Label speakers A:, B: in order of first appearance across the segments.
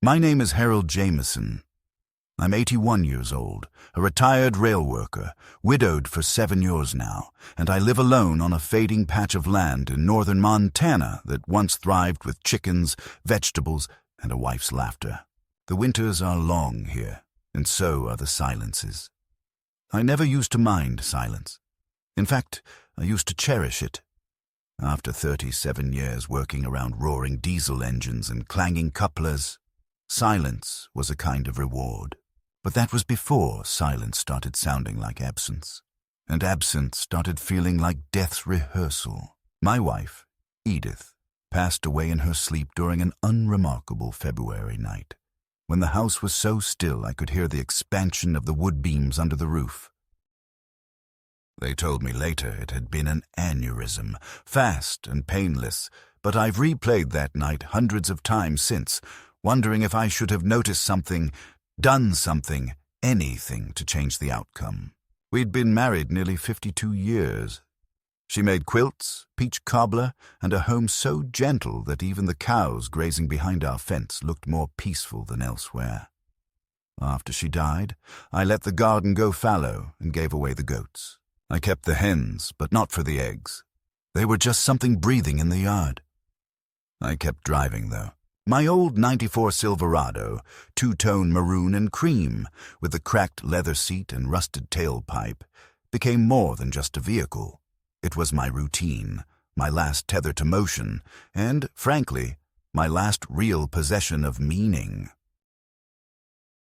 A: My name is Harold Jameson. I'm 81 years old, a retired rail worker, widowed for 7 years now, and I live alone on a fading patch of land in northern Montana that once thrived with chickens, vegetables, and a wife's laughter. The winters are long here, and so are the silences. I never used to mind silence. In fact, I used to cherish it. After 37 years working around roaring diesel engines and clanging couplers, silence was a kind of reward. But that was before silence started sounding like absence, and absence started feeling like death's rehearsal. My wife, Edith, passed away in her sleep during an unremarkable February night, when the house was so still I could hear the expansion of the wood beams under the roof. They told me later it had been an aneurysm, fast and painless, but I've replayed that night hundreds of times since, wondering if I should have noticed something, done something, anything to change the outcome. We'd been married nearly 52 years. She made quilts, peach cobbler, and a home so gentle that even the cows grazing behind our fence looked more peaceful than elsewhere. After she died, I let the garden go fallow and gave away the goats. I kept the hens, but not for the eggs. They were just something breathing in the yard. I kept driving, though. My old '94 Silverado, two-tone maroon and cream, with the cracked leather seat and rusted tailpipe, became more than just a vehicle. It was my routine, my last tether to motion, and, frankly, my last real possession of meaning.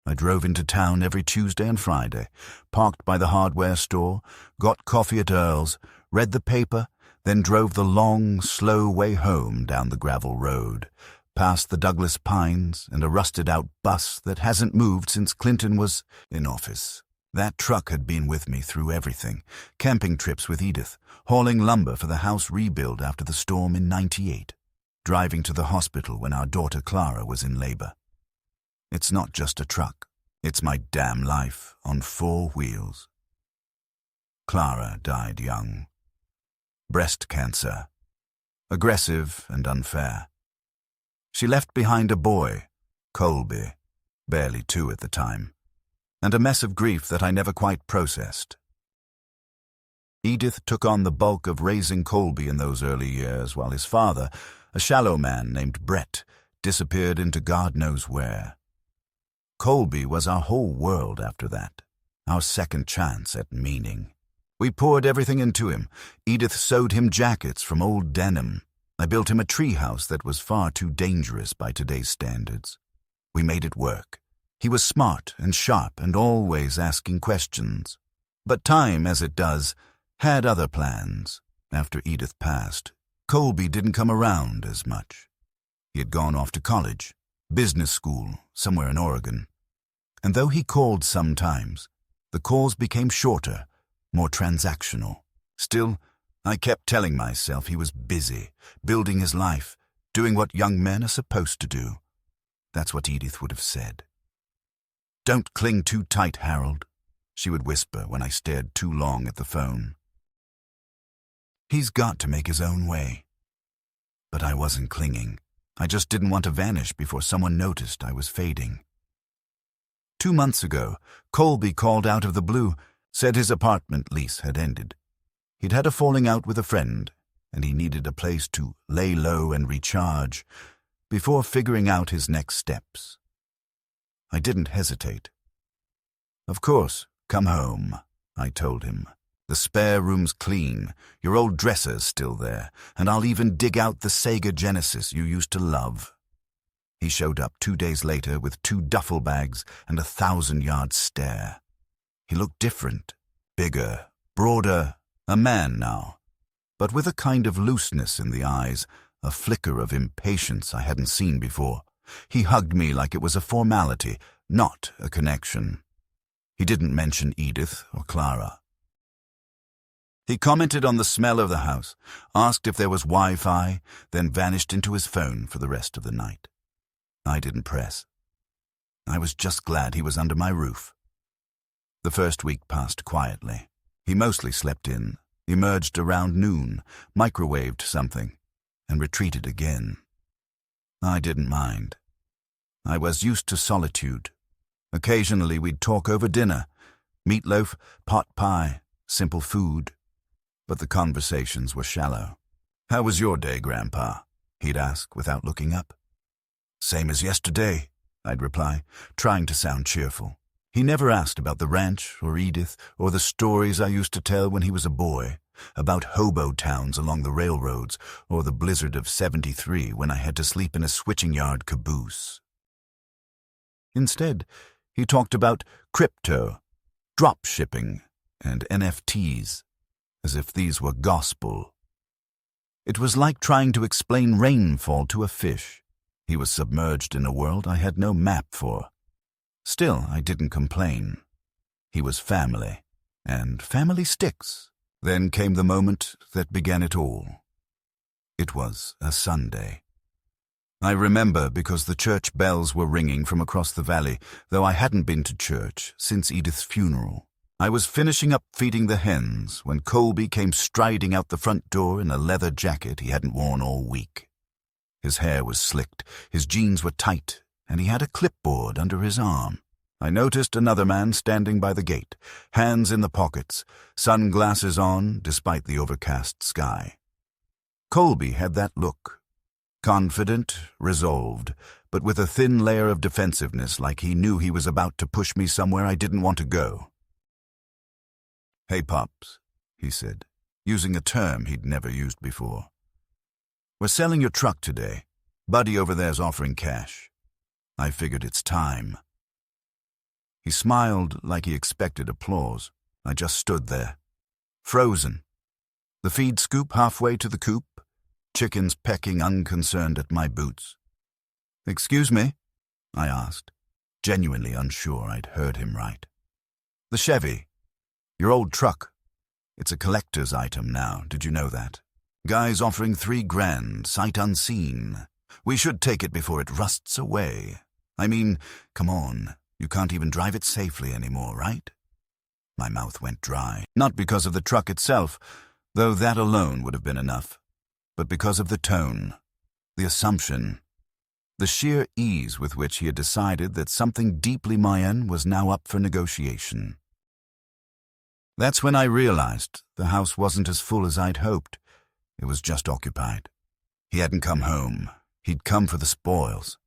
A: I drove into town every Tuesday and Friday, parked by the hardware store, got coffee at Earl's, read the paper, then drove the long, slow way home down the gravel road, past the Douglas Pines and a rusted-out bus that hasn't moved since Clinton was in office. That truck had been with me through everything, camping trips with Edith, hauling lumber for the house rebuild after the storm in '98, driving to the hospital when our daughter Clara was in labor. It's not just a truck. It's my damn life on 4 wheels. Clara died young. Breast cancer. Aggressive and unfair. She left behind a boy, Colby, barely 2 at the time, and a mess of grief that I never quite processed. Edith took on the bulk of raising Colby in those early years, while his father, a shallow man named Brett, disappeared into God knows where. Colby was our whole world after that, our second chance at meaning. We poured everything into him. Edith sewed him jackets from old denim. I built him a treehouse that was far too dangerous by today's standards. We made it work. He was smart and sharp and always asking questions. But time, as it does, had other plans. After Edith passed, Colby didn't come around as much. He had gone off to college, business school, somewhere in Oregon. And though he called sometimes, the calls became shorter, more transactional. Still, I kept telling myself he was busy, building his life, doing what young men are supposed to do. That's what Edith would have said. "Don't cling too tight, Harold," she would whisper when I stared too long at the phone. He's got to make his own way. But I wasn't clinging. I just didn't want to vanish before someone noticed I was fading. 2 months ago, Colby called out of the blue, said his apartment lease had ended. He'd had a falling out with a friend, and he needed a place to lay low and recharge before figuring out his next steps. I didn't hesitate. "Of course, come home," I told him. "The spare room's clean, your old dresser's still there, and I'll even dig out the Sega Genesis you used to love." He showed up 2 days later with 2 duffel bags and a 1,000-yard stare. He looked different, bigger, broader, a man now, but with a kind of looseness in the eyes, a flicker of impatience I hadn't seen before. He hugged me like it was a formality, not a connection. He didn't mention Edith or Clara. He commented on the smell of the house, asked if there was Wi-Fi, then vanished into his phone for the rest of the night. I didn't press. I was just glad he was under my roof. The first week passed quietly. He mostly slept in, emerged around noon, microwaved something, and retreated again. I didn't mind. I was used to solitude. Occasionally we'd talk over dinner. Meatloaf, pot pie, simple food. But the conversations were shallow. "How was your day, Grandpa?" he'd ask without looking up. "Same as yesterday," I'd reply, trying to sound cheerful. He never asked about the ranch or Edith or the stories I used to tell when he was a boy, about hobo towns along the railroads or the blizzard of '73 when I had to sleep in a switching yard caboose. Instead, he talked about crypto, drop shipping, and NFTs, as if these were gospel. It was like trying to explain rainfall to a fish. He was submerged in a world I had no map for. Still, I didn't complain. He was family, and family sticks. Then came the moment that began it all. It was a Sunday. I remember because the church bells were ringing from across the valley, though I hadn't been to church since Edith's funeral. I was finishing up feeding the hens when Colby came striding out the front door in a leather jacket he hadn't worn all week. His hair was slicked, his jeans were tight, and he had a clipboard under his arm. I noticed another man standing by the gate, hands in the pockets, sunglasses on despite the overcast sky. Colby had that look. Confident, resolved, but with a thin layer of defensiveness, like he knew he was about to push me somewhere I didn't want to go. "Hey, Pops," he said, using a term he'd never used before. "We're selling your truck today. Buddy over there's offering cash. I figured it's time." He smiled like he expected applause. I just stood there, frozen. The feed scoop halfway to the coop, chickens pecking unconcerned at my boots. "Excuse me?" I asked, genuinely unsure I'd heard him right. "The Chevy. Your old truck. It's a collector's item now, did you know that? Guy's offering $3,000, sight unseen. We should take it before it rusts away. I mean, come on, you can't even drive it safely anymore, right?" My mouth went dry, not because of the truck itself, though that alone would have been enough, but because of the tone, the assumption, the sheer ease with which he had decided that something deeply Mayan was now up for negotiation. That's when I realized the house wasn't as full as I'd hoped. It was just occupied. He hadn't come home. He'd come for the spoils.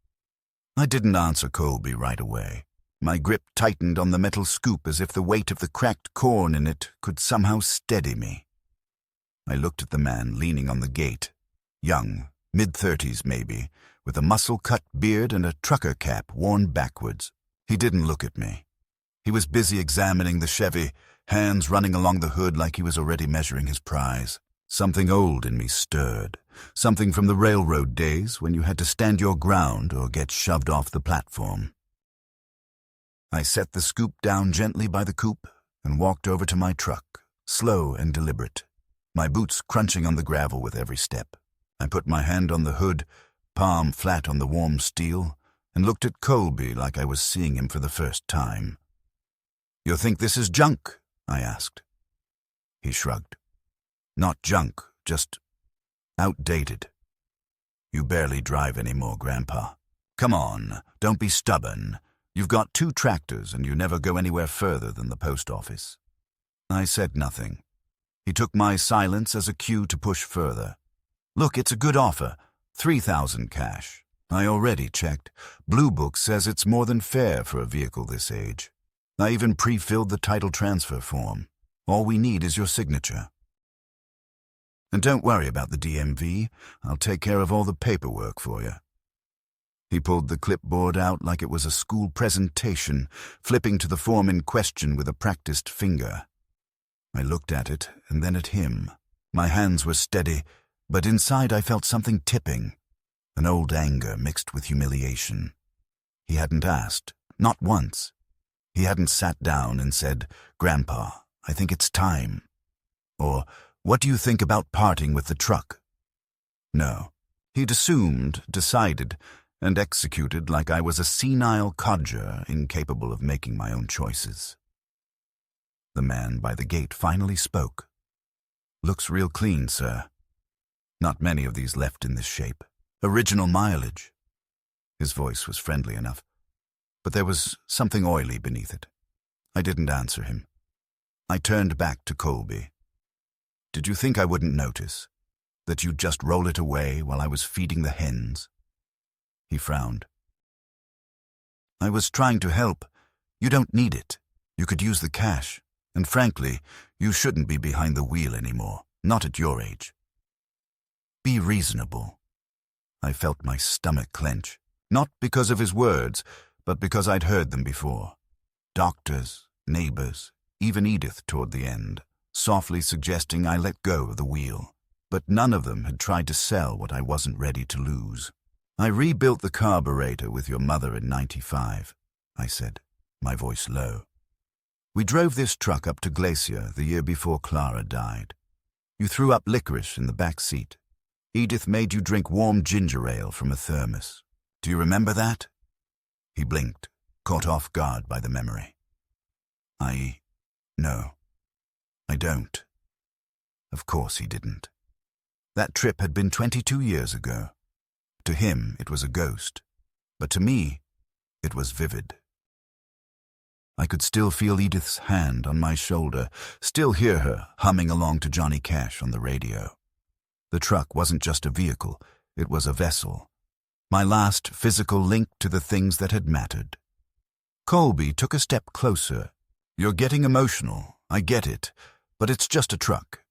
A: I didn't answer Colby right away. My grip tightened on the metal scoop as if the weight of the cracked corn in it could somehow steady me. I looked at the man leaning on the gate, young, mid-30s maybe, with a muscle-cut beard and a trucker cap worn backwards. He didn't look at me. He was busy examining the Chevy, hands running along the hood like he was already measuring his prize. Something old in me stirred, something from the railroad days when you had to stand your ground or get shoved off the platform. I set the scoop down gently by the coop and walked over to my truck, slow and deliberate, my boots crunching on the gravel with every step. I put my hand on the hood, palm flat on the warm steel, and looked at Colby like I was seeing him for the first time. "You think this is junk?" I asked. He shrugged. "Not junk, just outdated. You barely drive anymore, Grandpa. Come on, don't be stubborn. You've got 2 tractors and you never go anywhere further than the post office." I said nothing. He took my silence as a cue to push further. "Look, it's a good offer. $3,000 cash. I already checked. Blue Book says it's more than fair for a vehicle this age. I even pre-filled the title transfer form. All we need is your signature. And don't worry about the DMV. I'll take care of all the paperwork for you." He pulled the clipboard out like it was a school presentation, flipping to the form in question with a practiced finger. I looked at it and then at him. My hands were steady, but inside I felt something tipping, an old anger mixed with humiliation. He hadn't asked, not once. He hadn't sat down and said, "Grandpa, I think it's time." Or, "What do you think about parting with the truck?" No. He'd assumed, decided, and executed like I was a senile codger incapable of making my own choices. The man by the gate finally spoke. "Looks real clean, sir. Not many of these left in this shape. Original mileage." His voice was friendly enough, but there was something oily beneath it. I didn't answer him. I turned back to Colby. Did you think I wouldn't notice? That you'd just roll it away while I was feeding the hens? He frowned. I was trying to help. You don't need it. You could use the cash. And frankly, you shouldn't be behind the wheel anymore, not at your age. Be reasonable. I felt my stomach clench, not because of his words, but because I'd heard them before. Doctors, neighbors, even Edith toward the end, softly suggesting I let go of the wheel. But none of them had tried to sell what I wasn't ready to lose. I rebuilt the carburetor with your mother in '95, I said, my voice low. We drove this truck up to Glacier the year before Clara died. You threw up licorice in the back seat. Edith made you drink warm ginger ale from a thermos. Do you remember that? He blinked, caught off guard by the memory. No, I don't. Of course he didn't. That trip had been 22 years ago. To him, it was a ghost, but to me, it was vivid. I could still feel Edith's hand on my shoulder, still hear her humming along to Johnny Cash on the radio. The truck wasn't just a vehicle, it was a vessel. My last physical link to the things that had mattered. Colby took a step closer. You're getting emotional, I get it, but it's just a truck.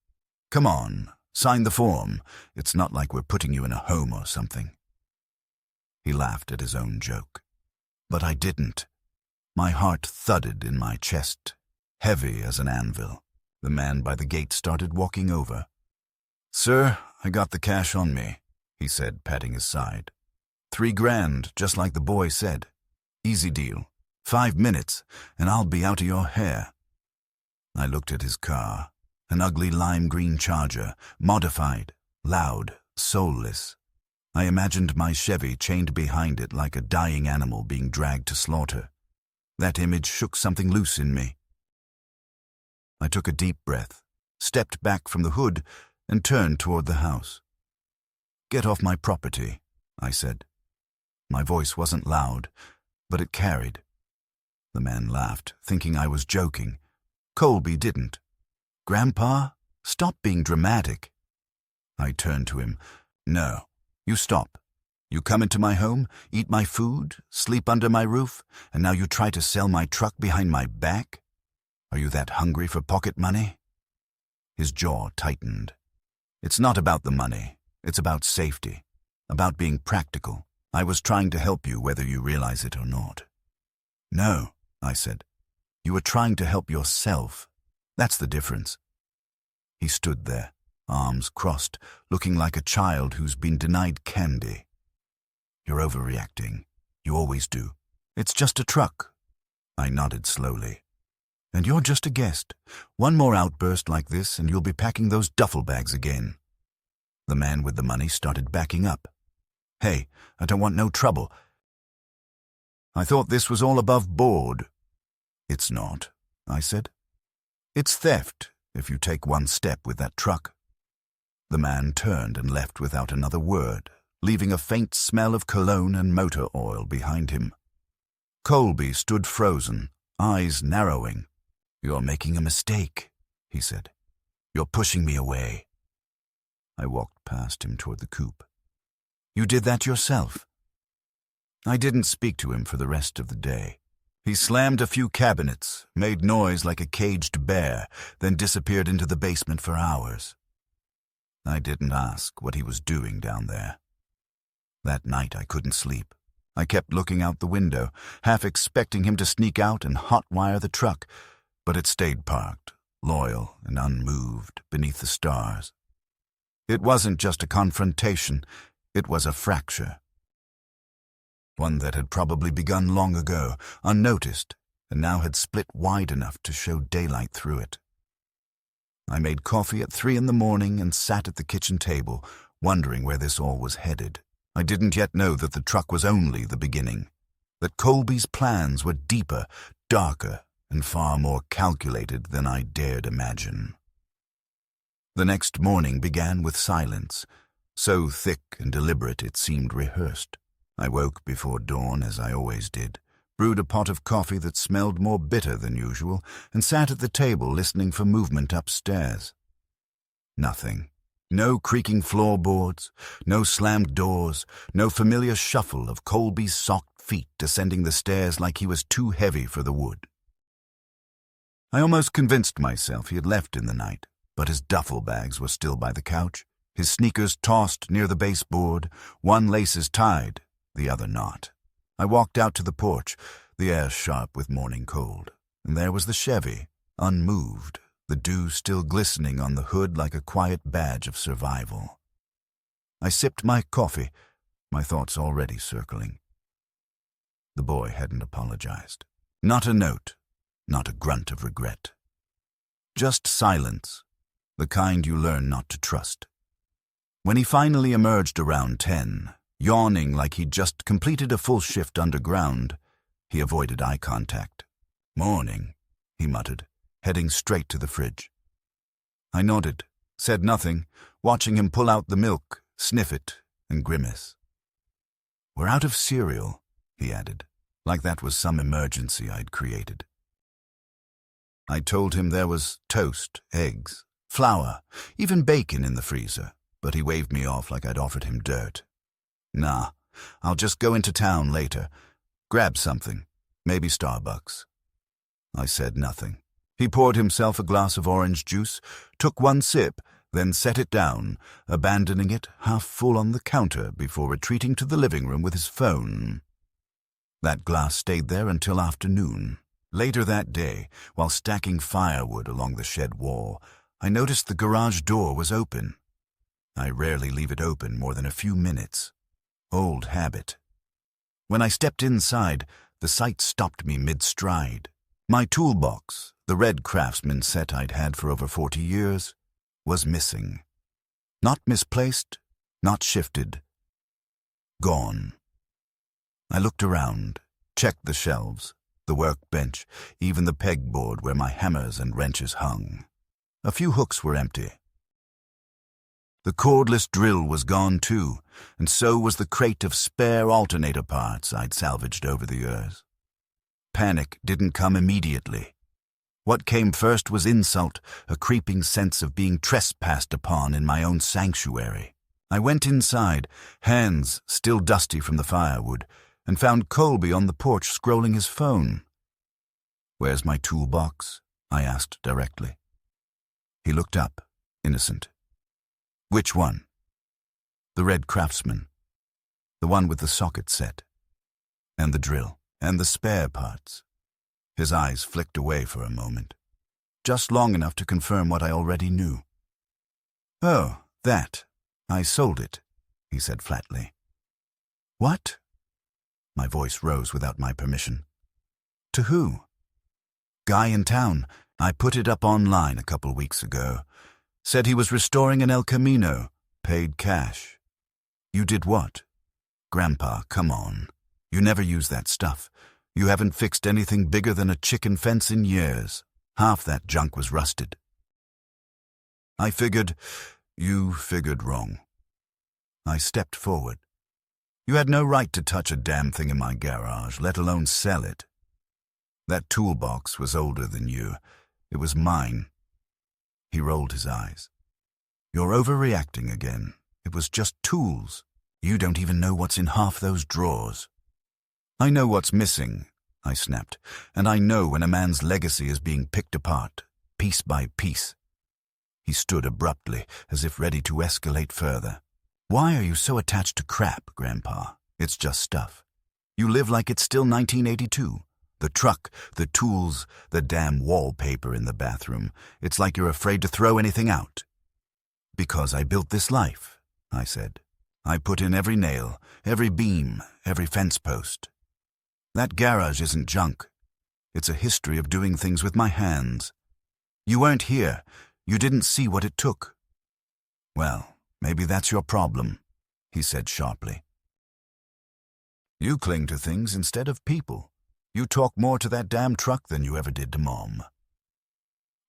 A: Come on, sign the form. It's not like we're putting you in a home or something. He laughed at his own joke. But I didn't. My heart thudded in my chest, heavy as an anvil. The man by the gate started walking over. Sir, I got the cash on me, he said, patting his side. $3 grand, just like the boy said. Easy deal. 5 minutes, and I'll be out of your hair. I looked at his car, an ugly lime green Charger, modified, loud, soulless. I imagined my Chevy chained behind it like a dying animal being dragged to slaughter. That image shook something loose in me. I took a deep breath, stepped back from the hood, and turned toward the house. Get off my property, I said. My voice wasn't loud, but it carried. The man laughed, thinking I was joking. Colby didn't. Grandpa, stop being dramatic. I turned to him. No, you stop. You come into my home, eat my food, sleep under my roof, and now you try to sell my truck behind my back? Are you that hungry for pocket money? His jaw tightened. It's not about the money. It's about safety, about being practical. I was trying to help you whether you realize it or not. No, I said. You were trying to help yourself. That's the difference. He stood there, arms crossed, looking like a child who's been denied candy. You're overreacting. You always do. It's just a truck. I nodded slowly. And you're just a guest. One more outburst like this and you'll be packing those duffel bags again. The man with the money started backing up. Hey, I don't want no trouble. I thought this was all above board. It's not, I said. It's theft if you take one step with that truck. The man turned and left without another word, leaving a faint smell of cologne and motor oil behind him. Colby stood frozen, eyes narrowing. You're making a mistake, he said. You're pushing me away. I walked past him toward the coupe. You did that yourself. I didn't speak to him for the rest of the day. He slammed a few cabinets, made noise like a caged bear, then disappeared into the basement for hours. I didn't ask what he was doing down there. That night I couldn't sleep. I kept looking out the window, half expecting him to sneak out and hotwire the truck, but it stayed parked, loyal and unmoved, beneath the stars. It wasn't just a confrontation, it was a fracture. One that had probably begun long ago, unnoticed, and now had split wide enough to show daylight through it. I made coffee at 3 a.m. and sat at the kitchen table, wondering where this all was headed. I didn't yet know that the truck was only the beginning, that Colby's plans were deeper, darker, and far more calculated than I dared imagine. The next morning began with silence, so thick and deliberate it seemed rehearsed. I woke before dawn, as I always did, brewed a pot of coffee that smelled more bitter than usual, and sat at the table listening for movement upstairs. Nothing. No creaking floorboards, no slammed doors, no familiar shuffle of Colby's socked feet descending the stairs like he was too heavy for the wood. I almost convinced myself he had left in the night, but his duffel bags were still by the couch, his sneakers tossed near the baseboard, one laces tied, the other not. I walked out to the porch, the air sharp with morning cold, and there was the Chevy, unmoved, the dew still glistening on the hood like a quiet badge of survival. I sipped my coffee, my thoughts already circling. The boy hadn't apologized. Not a note, not a grunt of regret. Just silence, the kind you learn not to trust. When he finally emerged around 10, yawning like he'd just completed a full shift underground, he avoided eye contact. "Morning," he muttered, heading straight to the fridge. I nodded, said nothing, watching him pull out the milk, sniff it, and grimace. "We're out of cereal," he added, like that was some emergency I'd created. I told him there was toast, eggs, flour, even bacon in the freezer, but he waved me off like I'd offered him dirt. "Nah, I'll just go into town later. Grab something, maybe Starbucks." I said nothing. He poured himself a glass of orange juice, took one sip, then set it down, abandoning it half full on the counter before retreating to the living room with his phone. That glass stayed there until afternoon. Later that day, while stacking firewood along the shed wall, I noticed the garage door was open. I rarely leave it open more than a few minutes. Old habit. When I stepped inside, the sight stopped me mid-stride. My toolbox, the red Craftsman set I'd had for over 40 years, was missing. Not misplaced, not shifted. Gone. I looked around, checked the shelves, the workbench, even the pegboard where my hammers and wrenches hung. A few hooks were empty. The cordless drill was gone too, and so was the crate of spare alternator parts I'd salvaged over the years. Panic didn't come immediately. What came first was insult, a creeping sense of being trespassed upon in my own sanctuary. I went inside, hands still dusty from the firewood, and found Colby on the porch scrolling his phone. "Where's my toolbox?" I asked directly. He looked up, innocent. "Which one?" "The red Craftsman. The one with the socket set. And the drill. And the spare parts." His eyes flicked away for a moment, just long enough to confirm what I already knew. "Oh, that. I sold it," he said flatly. "What?" My voice rose without my permission. "To who?" "Guy in town. I put it up online a couple weeks ago. Said he was restoring an El Camino. Paid cash." "You did what?" "Grandpa, come on. You never use that stuff. You haven't fixed anything bigger than a chicken fence in years. Half that junk was rusted." "I figured you figured wrong." I stepped forward. "You had no right to touch a damn thing in my garage, let alone sell it. That toolbox was older than you. It was mine." He rolled his eyes. "You're overreacting again. It was just tools. You don't even know what's in half those drawers." "I know what's missing," I snapped, "and I know when a man's legacy is being picked apart, piece by piece." He stood abruptly, as if ready to escalate further. "Why are you so attached to crap, Grandpa? It's just stuff. You live like it's still 1982. The truck, the tools, the damn wallpaper in the bathroom. It's like you're afraid to throw anything out." "Because I built this life," I said. "I put in every nail, every beam, every fence post. That garage isn't junk. It's a history of doing things with my hands. You weren't here. You didn't see what it took." "Well, maybe that's your problem," he said sharply. "You cling to things instead of people. You talk more to that damn truck than you ever did to Mom."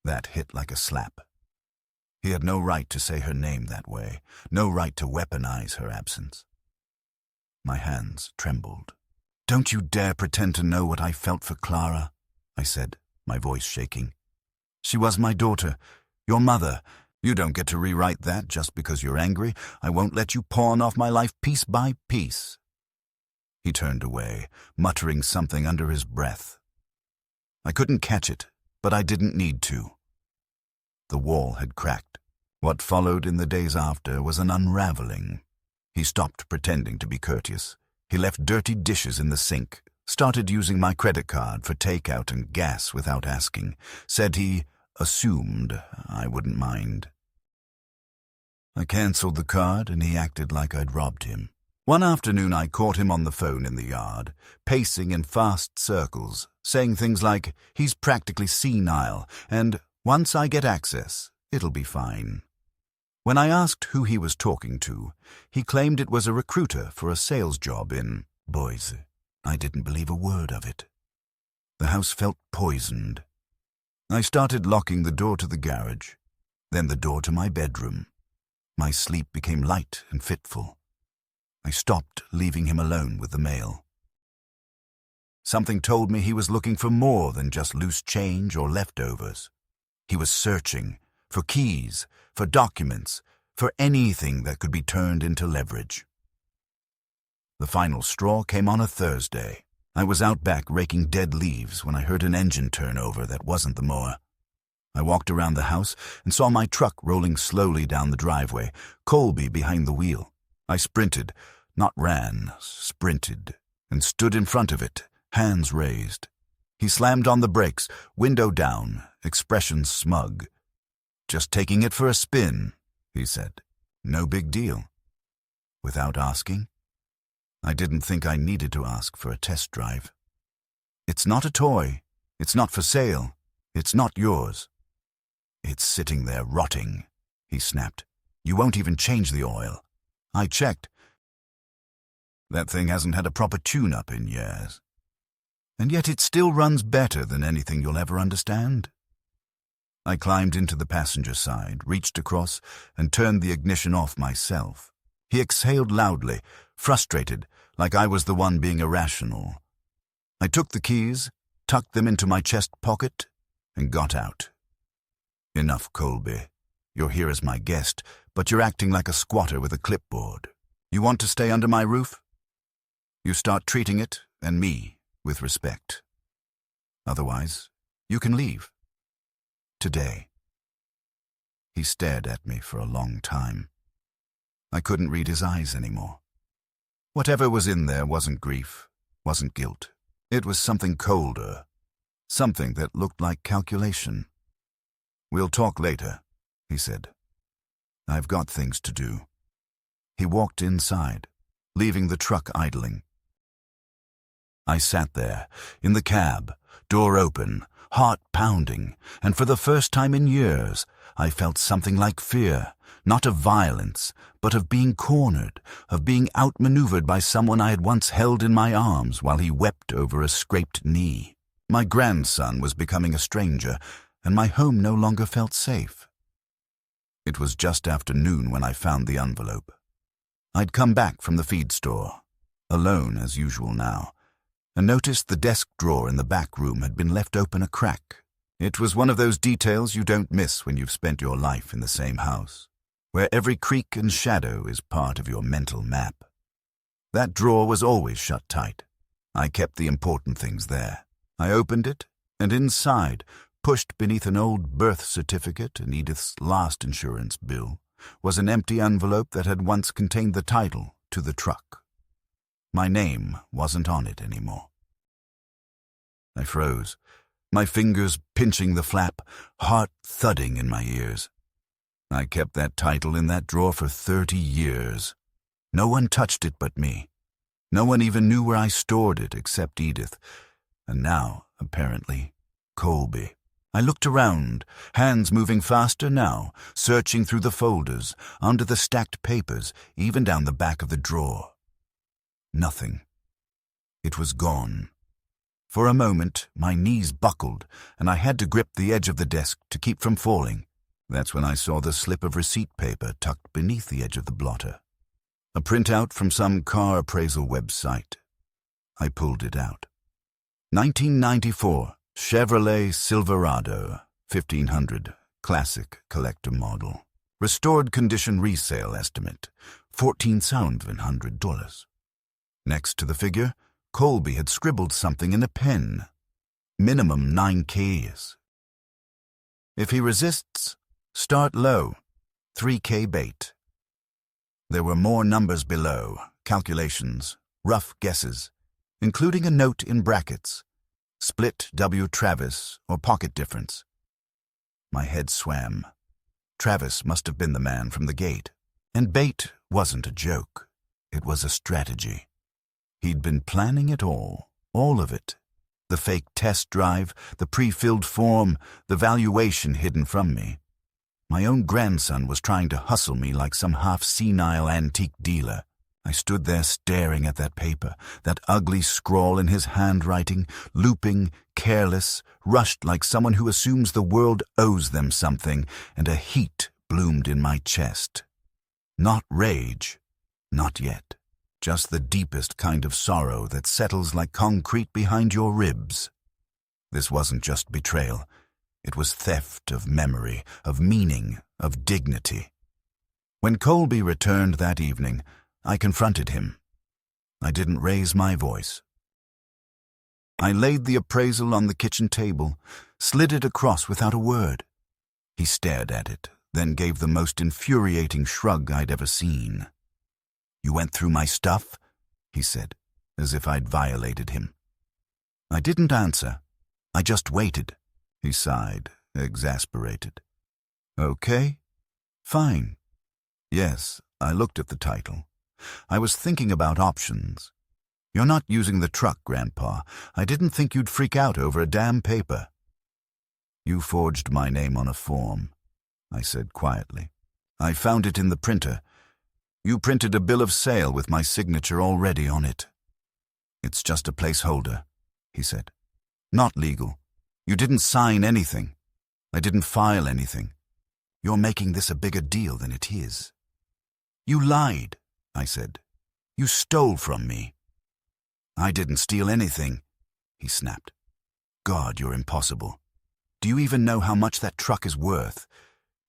A: That hit like a slap. He had no right to say her name that way, no right to weaponize her absence. My hands trembled. "Don't you dare pretend to know what I felt for Clara," I said, my voice shaking. "She was my daughter, your mother. You don't get to rewrite that just because you're angry. I won't let you pawn off my life piece by piece." He turned away, muttering something under his breath. I couldn't catch it, but I didn't need to. The wall had cracked. What followed in the days after was an unraveling. He stopped pretending to be courteous. He left dirty dishes in the sink, started using my credit card for takeout and gas without asking, said he assumed I wouldn't mind. I cancelled the card and he acted like I'd robbed him. One afternoon I caught him on the phone in the yard, pacing in fast circles, saying things like, "He's practically senile," and "Once I get access, it'll be fine." When I asked who he was talking to, he claimed it was a recruiter for a sales job in Boise. I didn't believe a word of it. The house felt poisoned. I started locking the door to the garage, then the door to my bedroom. My sleep became light and fitful. I stopped leaving him alone with the mail. Something told me he was looking for more than just loose change or leftovers. He was searching for keys, for documents, for anything that could be turned into leverage. The final straw came on a Thursday. I was out back raking dead leaves when I heard an engine turn over that wasn't the mower. I walked around the house and saw my truck rolling slowly down the driveway, Colby behind the wheel. I sprinted, not ran, sprinted, and stood in front of it, hands raised. He slammed on the brakes, window down, expression smug. "Just taking it for a spin," he said. "No big deal." Without asking? I didn't think I needed to ask for a test drive. "It's not a toy. It's not for sale. It's not yours." "It's sitting there rotting," he snapped. "You won't even change the oil. I checked. That thing hasn't had a proper tune-up in years. And yet it still runs better than anything you'll ever understand." I climbed into the passenger side, reached across, and turned the ignition off myself. He exhaled loudly, frustrated, like I was the one being irrational. I took the keys, tucked them into my chest pocket, and got out. "Enough, Colby. You're here as my guest, but you're acting like a squatter with a clipboard. You want to stay under my roof? You start treating it, and me, with respect. Otherwise, you can leave. Today." He stared at me for a long time. I couldn't read his eyes anymore. Whatever was in there wasn't grief, wasn't guilt. It was something colder, something that looked like calculation. "We'll talk later," he said. "I've got things to do." He walked inside, leaving the truck idling. I sat there, in the cab, door open, heart pounding, and for the first time in years, I felt something like fear, not of violence, but of being cornered, of being outmaneuvered by someone I had once held in my arms while he wept over a scraped knee. My grandson was becoming a stranger, and my home no longer felt safe. It was just after noon when I found the envelope. I'd come back from the feed store, alone as usual now, and noticed the desk drawer in the back room had been left open a crack. It was one of those details you don't miss when you've spent your life in the same house, where every creak and shadow is part of your mental map. That drawer was always shut tight. I kept the important things there. I opened it, and inside, pushed beneath an old birth certificate and Edith's last insurance bill, was an empty envelope that had once contained the title to the truck. My name wasn't on it anymore. I froze, my fingers pinching the flap, heart thudding in my ears. I kept that title in that drawer for 30 years. No one touched it but me. No one even knew where I stored it except Edith. And now, apparently, Colby. I looked around, hands moving faster now, searching through the folders, under the stacked papers, even down the back of the drawer. Nothing. It was gone. For a moment, my knees buckled, and I had to grip the edge of the desk to keep from falling. That's when I saw the slip of receipt paper tucked beneath the edge of the blotter. A printout from some car appraisal website. I pulled it out. 1994 Chevrolet Silverado, 1500, classic collector model. Restored condition resale estimate, $14,700. Next to the figure, Colby had scribbled something in a pen. Minimum 9 Ks. If he resists, start low, 3K bait. There were more numbers below, calculations, rough guesses, including a note in brackets, split W. Travis or pocket difference. My head swam. Travis must have been the man from the gate. And bait wasn't a joke. It was a strategy. He'd been planning it all of it. The fake test drive, the pre-filled form, the valuation hidden from me. My own grandson was trying to hustle me like some half-senile antique dealer. I stood there staring at that paper, that ugly scrawl in his handwriting, looping, careless, rushed like someone who assumes the world owes them something, and a heat bloomed in my chest. Not rage, not yet. Just the deepest kind of sorrow that settles like concrete behind your ribs. This wasn't just betrayal. It was theft of memory, of meaning, of dignity. When Colby returned that evening, I confronted him. I didn't raise my voice. I laid the appraisal on the kitchen table, slid it across without a word. He stared at it, then gave the most infuriating shrug I'd ever seen. "You went through my stuff?" he said, as if I'd violated him. I didn't answer. I just waited. He sighed, exasperated. "Okay, fine." Yes, I looked at the title. I was thinking about options. "You're not using the truck, Grandpa. I didn't think you'd freak out over a damn paper." "You forged my name on a form," I said quietly. "I found it in the printer. You printed a bill of sale with my signature already on it." "It's just a placeholder," he said. "Not legal. You didn't sign anything. I didn't file anything. You're making this a bigger deal than it is." "You lied," I said. "You stole from me." "I didn't steal anything," he snapped. "God, you're impossible. Do you even know how much that truck is worth?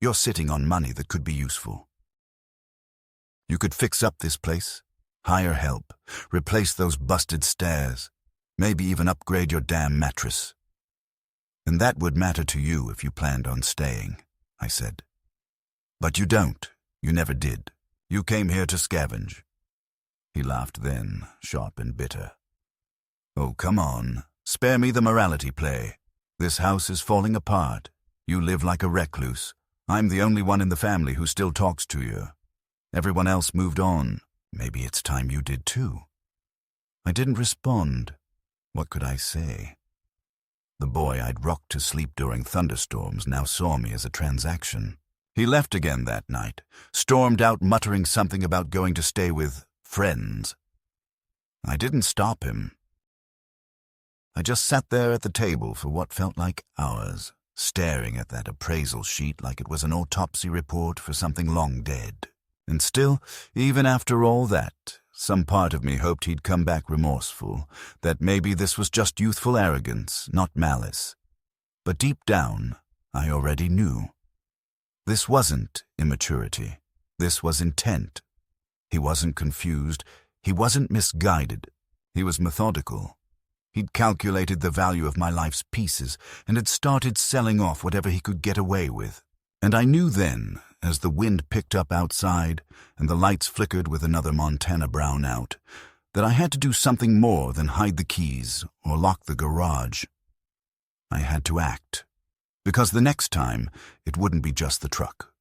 A: You're sitting on money that could be useful. You could fix up this place, hire help, replace those busted stairs, maybe even upgrade your damn mattress. And that would matter to you if you planned on staying," I said. "But you don't. You never did. You came here to scavenge." He laughed then, sharp and bitter. "Oh, come on. Spare me the morality play. This house is falling apart. You live like a recluse. I'm the only one in the family who still talks to you. Everyone else moved on. Maybe it's time you did too." I didn't respond. What could I say? The boy I'd rocked to sleep during thunderstorms now saw me as a transaction. He left again that night, stormed out muttering something about going to stay with friends. I didn't stop him. I just sat there at the table for what felt like hours, staring at that appraisal sheet like it was an autopsy report for something long dead. And still, even after all that, some part of me hoped he'd come back remorseful, that maybe this was just youthful arrogance, not malice. But deep down, I already knew. This wasn't immaturity. This was intent. He wasn't confused. He wasn't misguided. He was methodical. He'd calculated the value of my life's pieces and had started selling off whatever he could get away with. And I knew then, as the wind picked up outside and the lights flickered with another Montana brownout, that I had to do something more than hide the keys or lock the garage. I had to act, because the next time it wouldn't be just the truck.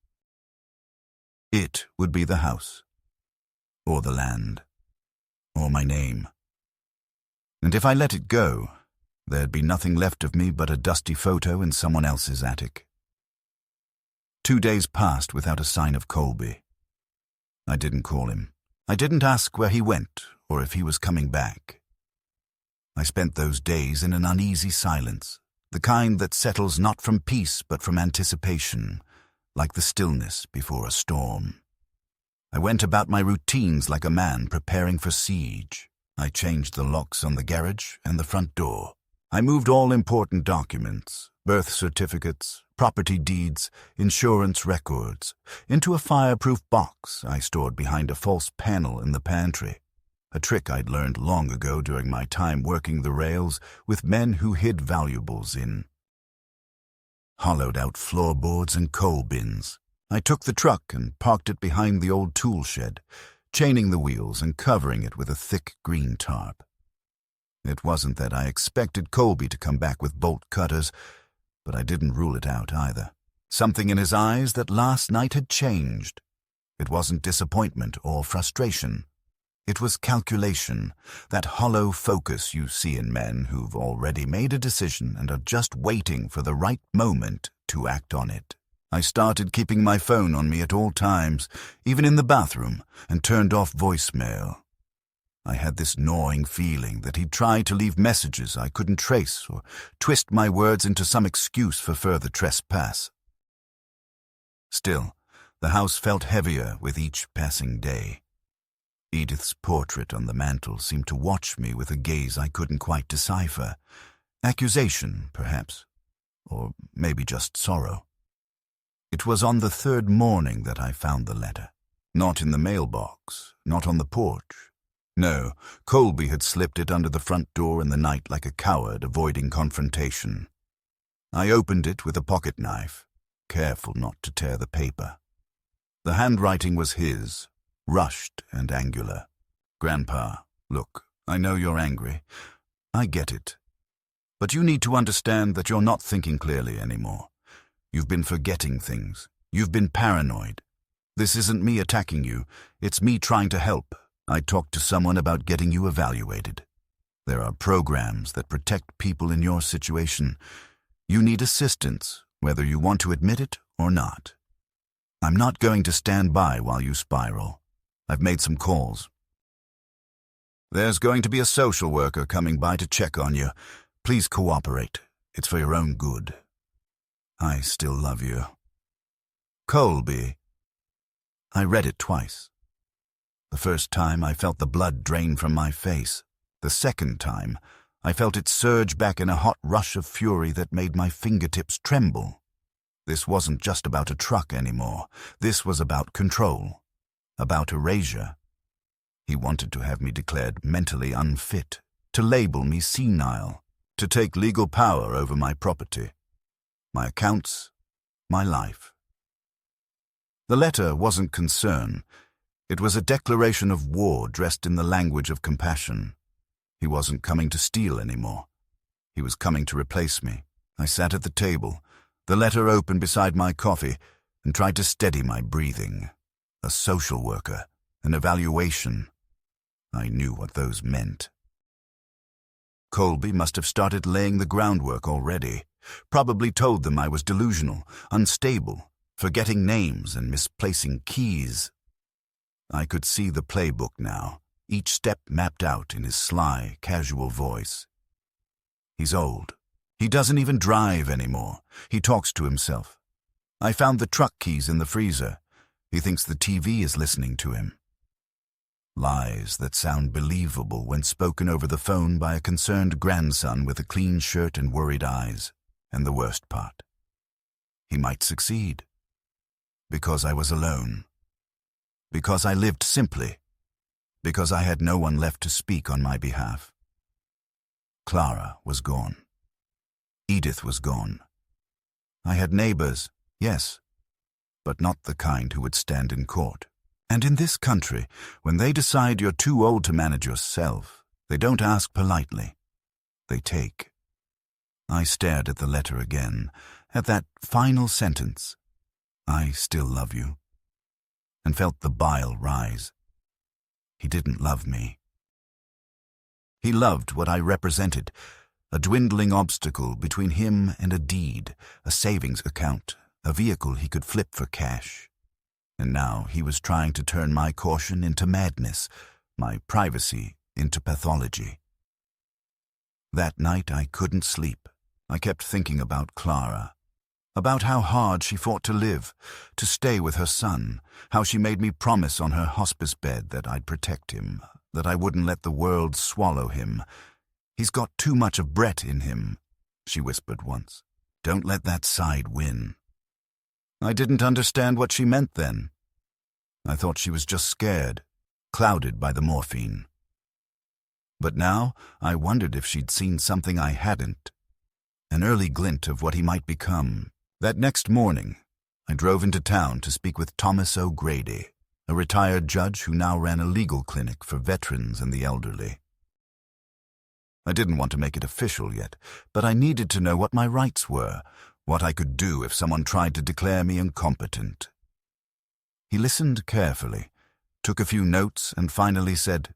A: It would be the house, or the land, or my name. And if I let it go, there'd be nothing left of me but a dusty photo in someone else's attic. 2 days passed without a sign of Colby. I didn't call him. I didn't ask where he went or if he was coming back. I spent those days in an uneasy silence, the kind that settles not from peace but from anticipation, like the stillness before a storm. I went about my routines like a man preparing for siege. I changed the locks on the garage and the front door. I moved all important documents, birth certificates, property deeds, insurance records, into a fireproof box I stored behind a false panel in the pantry, a trick I'd learned long ago during my time working the rails with men who hid valuables in hollowed-out floorboards and coal bins. I took the truck and parked it behind the old tool shed, chaining the wheels and covering it with a thick green tarp. It wasn't that I expected Colby to come back with bolt cutters, but I didn't rule it out either. Something in his eyes that last night had changed. It wasn't disappointment or frustration. It was calculation, that hollow focus you see in men who've already made a decision and are just waiting for the right moment to act on it. I started keeping my phone on me at all times, even in the bathroom, and turned off voicemail. I had this gnawing feeling that he'd try to leave messages I couldn't trace or twist my words into some excuse for further trespass. Still, the house felt heavier with each passing day. Edith's portrait on the mantel seemed to watch me with a gaze I couldn't quite decipher. Accusation, perhaps, or maybe just sorrow. It was on the third morning that I found the letter. Not in the mailbox, not on the porch. No, Colby had slipped it under the front door in the night like a coward avoiding confrontation. I opened it with a pocket knife, careful not to tear the paper. The handwriting was his, rushed and angular. "Grandpa, look, I know you're angry. I get it. But you need to understand that you're not thinking clearly anymore. You've been forgetting things. You've been paranoid. This isn't me attacking you. It's me trying to help. I talked to someone about getting you evaluated. There are programs that protect people in your situation. You need assistance, whether you want to admit it or not. I'm not going to stand by while you spiral. I've made some calls. There's going to be a social worker coming by to check on you. Please cooperate. It's for your own good. I still love you. Colby." I read it twice. The first time I felt the blood drain from my face. The second time, I felt it surge back in a hot rush of fury that made my fingertips tremble. This wasn't just about a truck anymore. This was about control. About erasure. He wanted to have me declared mentally unfit, to label me senile, to take legal power over my property, my accounts, my life. The letter wasn't concern. It was a declaration of war dressed in the language of compassion. He wasn't coming to steal anymore. He was coming to replace me. I sat at the table, the letter open beside my coffee, and tried to steady my breathing. A social worker, an evaluation. I knew what those meant. Colby must have started laying the groundwork already. Probably told them I was delusional, unstable, forgetting names and misplacing keys. I could see the playbook now, each step mapped out in his sly, casual voice. He's old. He doesn't even drive anymore. He talks to himself. I found the truck keys in the freezer. He thinks the TV is listening to him. Lies that sound believable when spoken over the phone by a concerned grandson with a clean shirt and worried eyes. And the worst part, he might succeed. Because I was alone. Because I lived simply. Because I had no one left to speak on my behalf. Clara was gone. Edith was gone. I had neighbors, yes, but not the kind who would stand in court. And in this country, when they decide you're too old to manage yourself, they don't ask politely. They take. I stared at the letter again, at that final sentence, "I still love you," and felt the bile rise. He didn't love me. He loved what I represented, a dwindling obstacle between him and a deed, a savings account, a vehicle he could flip for cash. And now he was trying to turn my caution into madness, my privacy into pathology. That night I couldn't sleep. I kept thinking about Clara. about how hard she fought to live, to stay with her son, how she made me promise on her hospice bed that I'd protect him, that I wouldn't let the world swallow him. "He's got too much of Brett in him," she whispered once. "Don't let that side win." I didn't understand what she meant then. I thought she was just scared, clouded by the morphine. But now I wondered if she'd seen something I hadn't, an early glint of what he might become. That next morning, I drove into town to speak with Thomas O'Grady, a retired judge who now ran a legal clinic for veterans and the elderly. I didn't want to make it official yet, but I needed to know what my rights were, what I could do if someone tried to declare me incompetent. He listened carefully, took a few notes, and finally said,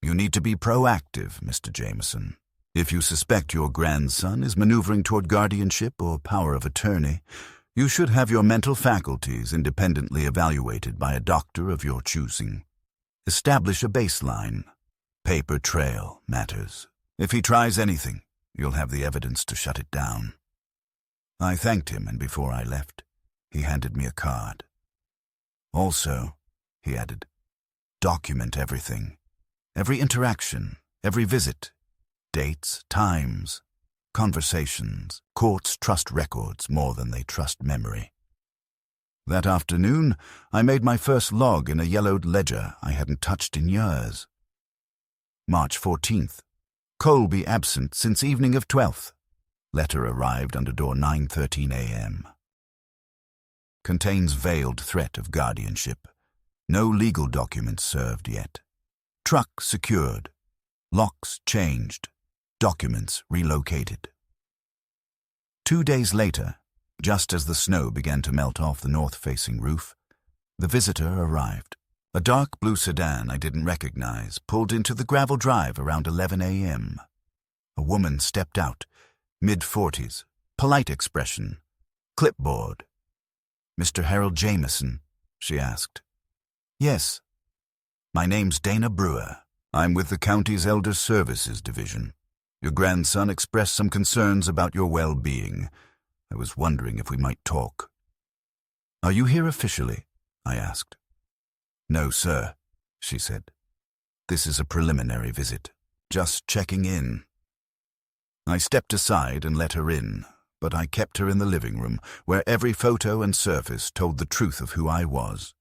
A: "You need to be proactive, Mr. Jameson. If you suspect your grandson is maneuvering toward guardianship or power of attorney, you should have your mental faculties independently evaluated by a doctor of your choosing. Establish a baseline. Paper trail matters. If he tries anything, you'll have the evidence to shut it down." I thanked him, and before I left, he handed me a card. "Also," he added, "document everything. Every interaction, every visit. Dates, times, conversations. Courts trust records more than they trust memory." That afternoon, I made my first log in a yellowed ledger I hadn't touched in years. March 14th. Colby absent since evening of 12th. Letter arrived under door 9:13 a.m. Contains veiled threat of guardianship. No legal documents served yet. Truck secured. Locks changed. Documents relocated. 2 days later, just as the snow began to melt off the north-facing roof, the visitor arrived. A dark blue sedan I didn't recognize pulled into the gravel drive around 11 a.m. A woman stepped out, mid-40s, polite expression, clipboard. "Mr. Harold Jameson?" she asked. "Yes. My name's Dana Brewer. I'm with the county's Elder Services Division. Your grandson expressed some concerns about your well-being. I was wondering if we might talk." "Are you here officially?" I asked. "No, sir," she said. "This is a preliminary visit. Just checking in." I stepped aside and let her in, but I kept her in the living room, where every photo and surface told the truth of who I was.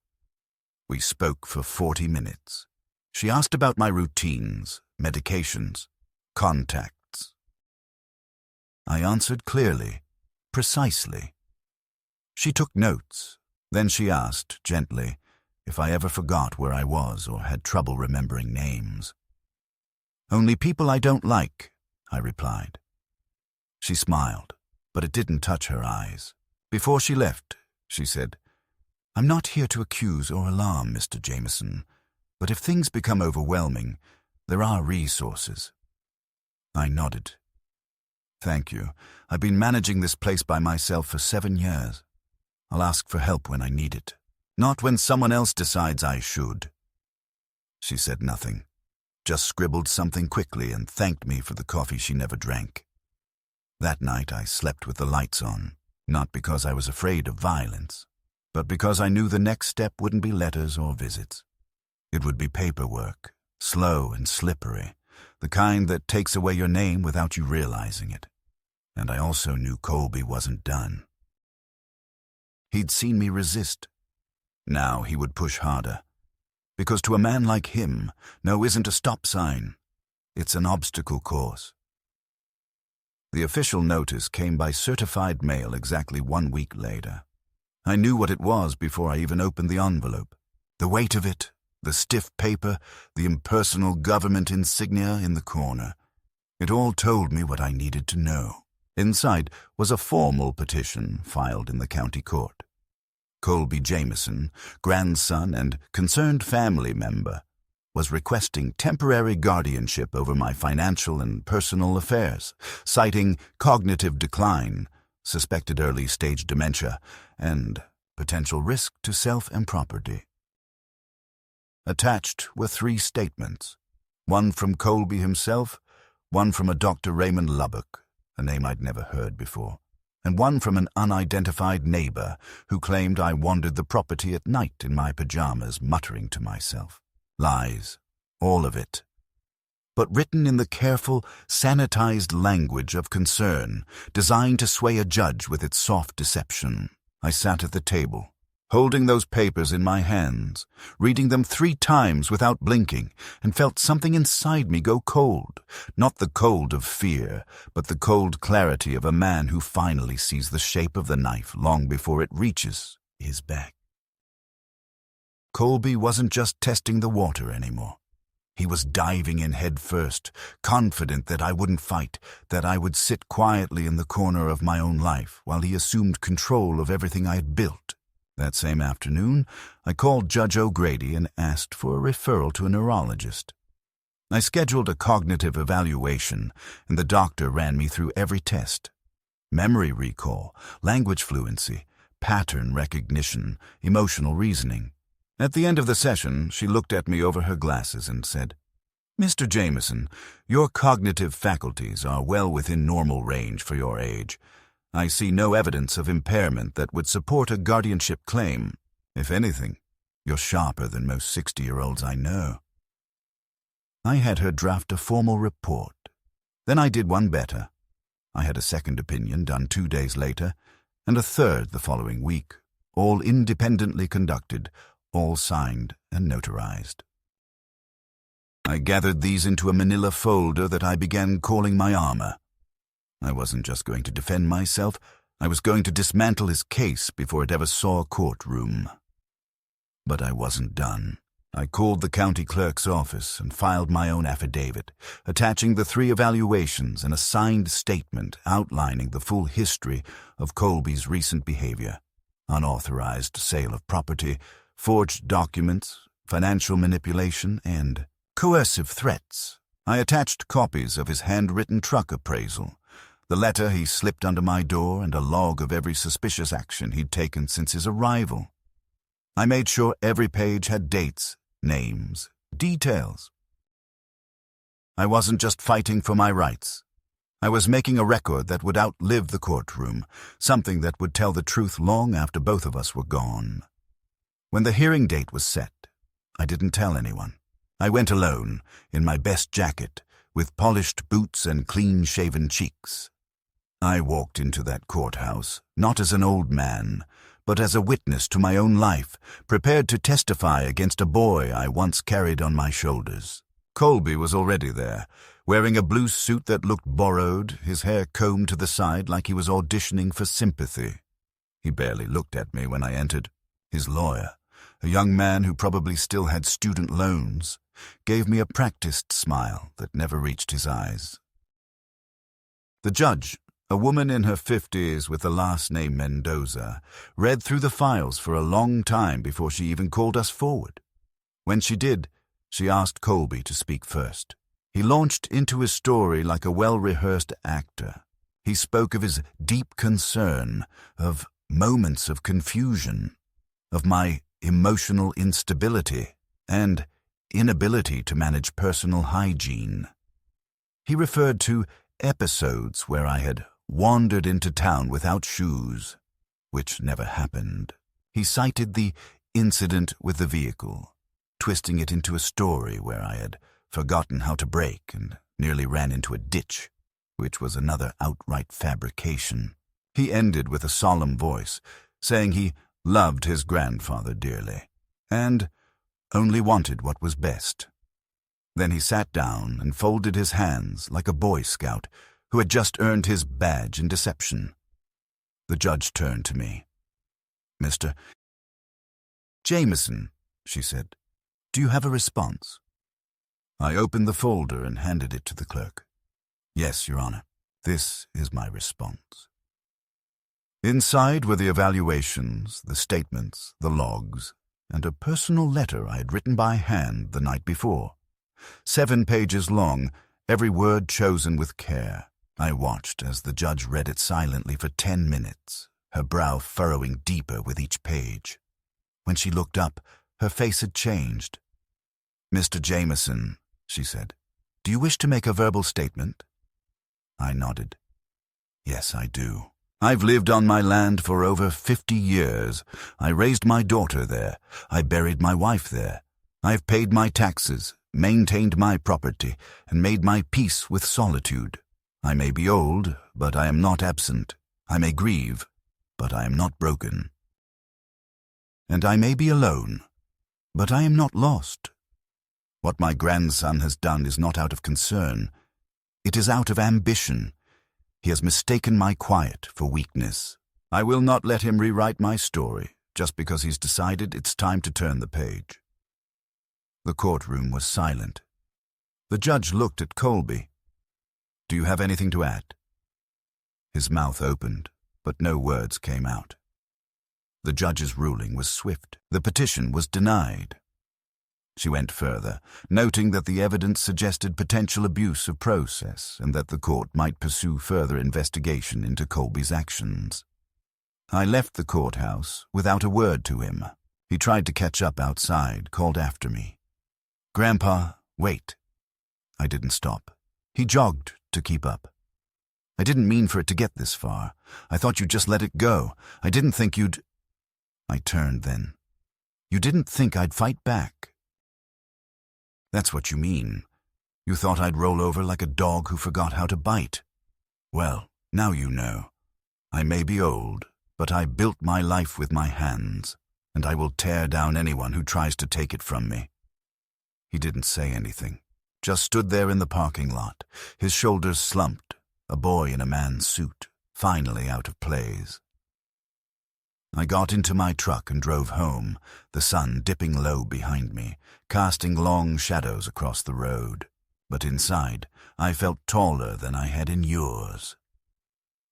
A: We spoke for 40 minutes. She asked about my routines, medications, contacts. I answered clearly, precisely. She took notes. Then she asked, gently, if I ever forgot where I was or had trouble remembering names. "Only people I don't like," I replied. She smiled, but it didn't touch her eyes. Before she left, she said, "I'm not here to accuse or alarm, Mr. Jameson, but if things become overwhelming, there are resources." I nodded. "Thank you. I've been managing this place by myself for 7 years. I'll ask for help when I need it, not when someone else decides I should." She said nothing, just scribbled something quickly and thanked me for the coffee she never drank. That night I slept with the lights on, not because I was afraid of violence, but because I knew the next step wouldn't be letters or visits. It would be paperwork, slow and slippery, the kind that takes away your name without you realizing it. And I also knew Colby wasn't done. He'd seen me resist. Now he would push harder. Because to a man like him, no isn't a stop sign. It's an obstacle course. The official notice came by certified mail exactly 1 week later. I knew what it was before I even opened the envelope. The weight of it, the stiff paper, the impersonal government insignia in the corner. It all told me what I needed to know. Inside was a formal petition filed in the county court. Colby Jameson, grandson and concerned family member, was requesting temporary guardianship over my financial and personal affairs, citing cognitive decline, suspected early-stage dementia, and potential risk to self and property. Attached were 3 statements, one from Colby himself, one from a Dr. Raymond Lubbock, a name I'd never heard before, and one from an unidentified neighbor who claimed I wandered the property at night in my pajamas, muttering to myself. Lies. All of it. But written in the careful, sanitized language of concern, designed to sway a judge with its soft deception. I sat at the table, holding those papers in my hands, reading them 3 times without blinking, and felt something inside me go cold. Not the cold of fear, but the cold clarity of a man who finally sees the shape of the knife long before it reaches his back. Colby wasn't just testing the water anymore. He was diving in head first, confident that I wouldn't fight, that I would sit quietly in the corner of my own life while he assumed control of everything I had built. That same afternoon, I called Judge O'Grady and asked for a referral to a neurologist. I scheduled a cognitive evaluation, and the doctor ran me through every test. Memory recall, language fluency, pattern recognition, emotional reasoning. At the end of the session, she looked at me over her glasses and said, "Mr. Jameson, your cognitive faculties are well within normal range for your age. I see no evidence of impairment that would support a guardianship claim. If anything, you're sharper than most 60-year-olds I know." I had her draft a formal report. Then I did one better. I had a second opinion done 2 days later, and a third the following week, all independently conducted, all signed and notarized. I gathered these into a manila folder that I began calling my armor. I wasn't just going to defend myself, I was going to dismantle his case before it ever saw a courtroom. But I wasn't done. I called the county clerk's office and filed my own affidavit, attaching the 3 evaluations and a signed statement outlining the full history of Colby's recent behavior: unauthorized sale of property, forged documents, financial manipulation, and coercive threats. I attached copies of his handwritten truck appraisal, the letter he slipped under my door, and a log of every suspicious action he'd taken since his arrival. I made sure every page had dates, names, details. I wasn't just fighting for my rights. I was making a record that would outlive the courtroom, something that would tell the truth long after both of us were gone. When the hearing date was set, I didn't tell anyone. I went alone, in my best jacket, with polished boots and clean-shaven cheeks. I walked into that courthouse, not as an old man, but as a witness to my own life, prepared to testify against a boy I once carried on my shoulders. Colby was already there, wearing a blue suit that looked borrowed, his hair combed to the side like he was auditioning for sympathy. He barely looked at me when I entered. His lawyer, a young man who probably still had student loans, gave me a practiced smile that never reached his eyes. The judge, a woman in her 50s with the last name Mendoza, read through the files for a long time before she even called us forward. When she did, she asked Colby to speak first. He launched into his story like a well-rehearsed actor. He spoke of his deep concern, of moments of confusion, of my emotional instability, and inability to manage personal hygiene. He referred to episodes where I had wandered into town without shoes, which never happened. He cited the incident with the vehicle, twisting it into a story where I had forgotten how to brake and nearly ran into a ditch, which was another outright fabrication. He ended with a solemn voice, saying he loved his grandfather dearly, and only wanted what was best. Then he sat down and folded his hands like a Boy Scout who had just earned his badge in deception. The judge turned to me. "Mr. Jameson," she said, "do you have a response?" I opened the folder and handed it to the clerk. "Yes, Your Honor, this is my response." Inside were the evaluations, the statements, the logs, and a personal letter I had written by hand the night before. 7 pages long, every word chosen with care. I watched as the judge read it silently for 10 minutes, her brow furrowing deeper with each page. When she looked up, her face had changed. "Mr. Jameson," she said, "do you wish to make a verbal statement?" I nodded. "Yes, I do." I've lived on my land for over 50 years. I raised my daughter there. I buried my wife there. I've paid my taxes, maintained my property, and made my peace with solitude. I may be old, but I am not absent. I may grieve, but I am not broken. And I may be alone, but I am not lost. What my grandson has done is not out of concern. It is out of ambition. He has mistaken my quiet for weakness. I will not let him rewrite my story just because he's decided it's time to turn the page. The courtroom was silent. The judge looked at Colby. "Do you have anything to add?" His mouth opened, but no words came out. The judge's ruling was swift. The petition was denied. She went further, noting that the evidence suggested potential abuse of process and that the court might pursue further investigation into Colby's actions. I left the courthouse without a word to him. He tried to catch up outside, called after me. "Grandpa, wait." I didn't stop. He jogged to keep up. "I didn't mean for it to get this far. I thought you'd just let it go. I didn't think you'd—" I turned then. "You didn't think I'd fight back." "That's what you mean. You thought I'd roll over like a dog who forgot how to bite. Well, now you know. I may be old, but I built my life with my hands, and I will tear down anyone who tries to take it from me." He didn't say anything, just stood there in the parking lot, his shoulders slumped, a boy in a man's suit, finally out of plays. I got into my truck and drove home, the sun dipping low behind me, casting long shadows across the road. But inside, I felt taller than I had in years.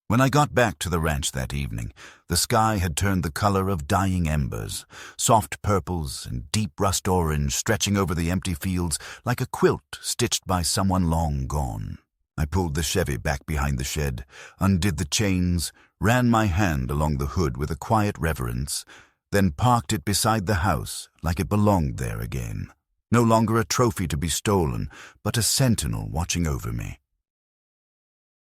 A: When I got back to the ranch that evening, the sky had turned the color of dying embers, soft purples and deep rust orange stretching over the empty fields like a quilt stitched by someone long gone. I pulled the Chevy back behind the shed, undid the chains, ran my hand along the hood with a quiet reverence, then parked it beside the house like it belonged there again. No longer a trophy to be stolen, but a sentinel watching over me.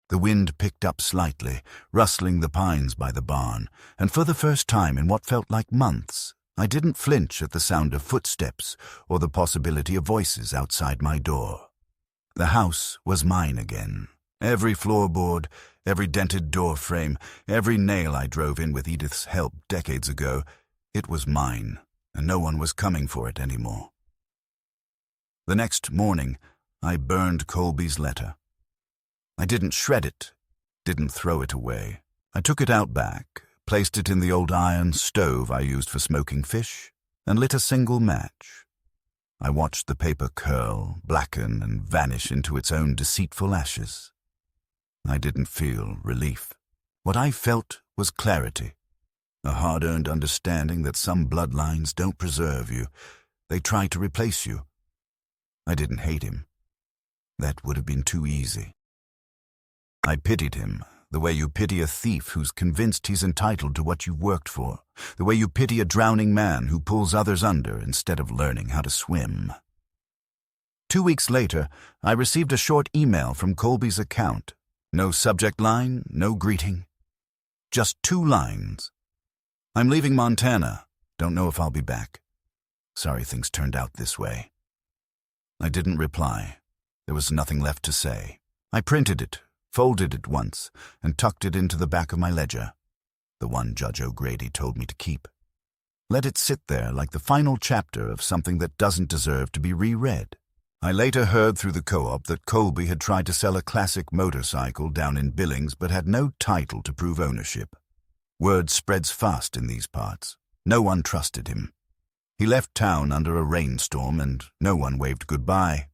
A: The wind picked up slightly, rustling the pines by the barn, and for the first time in what felt like months, I didn't flinch at the sound of footsteps or the possibility of voices outside my door. The house was mine again. Every floorboard, every dented door frame, every nail I drove in with Edith's help decades ago, it was mine, and no one was coming for it anymore. The next morning, I burned Colby's letter. I didn't shred it, didn't throw it away. I took it out back, placed it in the old iron stove I used for smoking fish, and lit a single match. I watched the paper curl, blacken, and vanish into its own deceitful ashes. I didn't feel relief. What I felt was clarity, a hard-earned understanding that some bloodlines don't preserve you. They try to replace you. I didn't hate him. That would have been too easy. I pitied him, the way you pity a thief who's convinced he's entitled to what you've worked for, the way you pity a drowning man who pulls others under instead of learning how to swim. 2 weeks later, I received a short email from Colby's account. No subject line, no greeting. Just 2 lines. "I'm leaving Montana. Don't know if I'll be back. Sorry things turned out this way." I didn't reply. There was nothing left to say. I printed it, folded it once, and tucked it into the back of my ledger, the one Judge O'Grady told me to keep. Let it sit there like the final chapter of something that doesn't deserve to be reread. I later heard through the co-op that Colby had tried to sell a classic motorcycle down in Billings but had no title to prove ownership. Word spreads fast in these parts. No one trusted him. He left town under a rainstorm and no one waved goodbye.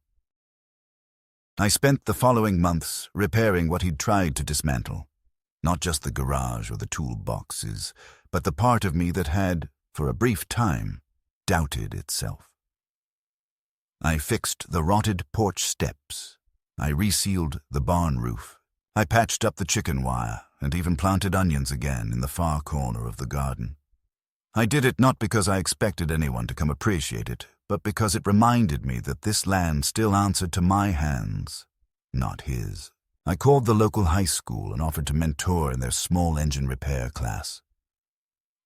A: I spent the following months repairing what he'd tried to dismantle. Not just the garage or the toolboxes, but the part of me that had, for a brief time, doubted itself. I fixed the rotted porch steps. I resealed the barn roof. I patched up the chicken wire and even planted onions again in the far corner of the garden. I did it not because I expected anyone to come appreciate it, but because it reminded me that this land still answered to my hands, not his. I called the local high school and offered to mentor in their small engine repair class.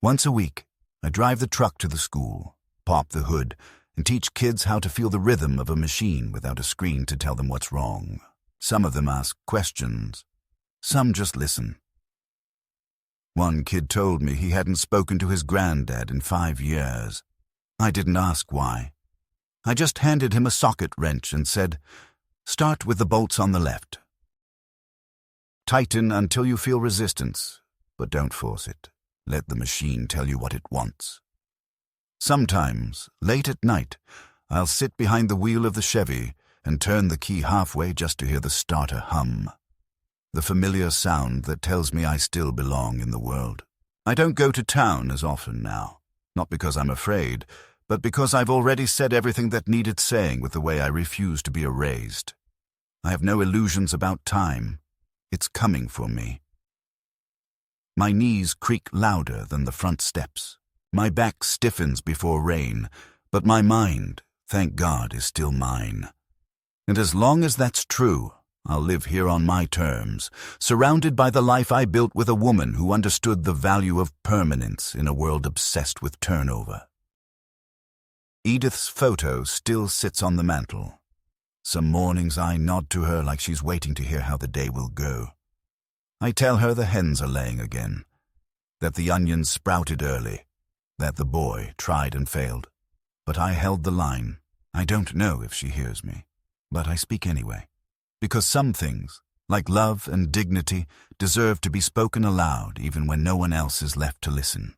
A: Once a week, I drive the truck to the school, pop the hood, and teach kids how to feel the rhythm of a machine without a screen to tell them what's wrong. Some of them ask questions. Some just listen. One kid told me he hadn't spoken to his granddad in 5 years. I didn't ask why. I just handed him a socket wrench and said, "Start with the bolts on the left. Tighten until you feel resistance, but don't force it. Let the machine tell you what it wants." Sometimes, late at night, I'll sit behind the wheel of the Chevy and turn the key halfway just to hear the starter hum. The familiar sound that tells me I still belong in the world. I don't go to town as often now, not because I'm afraid, but because I've already said everything that needed saying with the way I refuse to be erased. I have no illusions about time. It's coming for me. My knees creak louder than the front steps. My back stiffens before rain, but my mind, thank God, is still mine. And as long as that's true, I'll live here on my terms, surrounded by the life I built with a woman who understood the value of permanence in a world obsessed with turnover. Edith's photo still sits on the mantel. Some mornings I nod to her like she's waiting to hear how the day will go. I tell her the hens are laying again, that the onions sprouted early, that the boy tried and failed. But I held the line. I don't know if she hears me, but I speak anyway. Because some things, like love and dignity, deserve to be spoken aloud even when no one else is left to listen.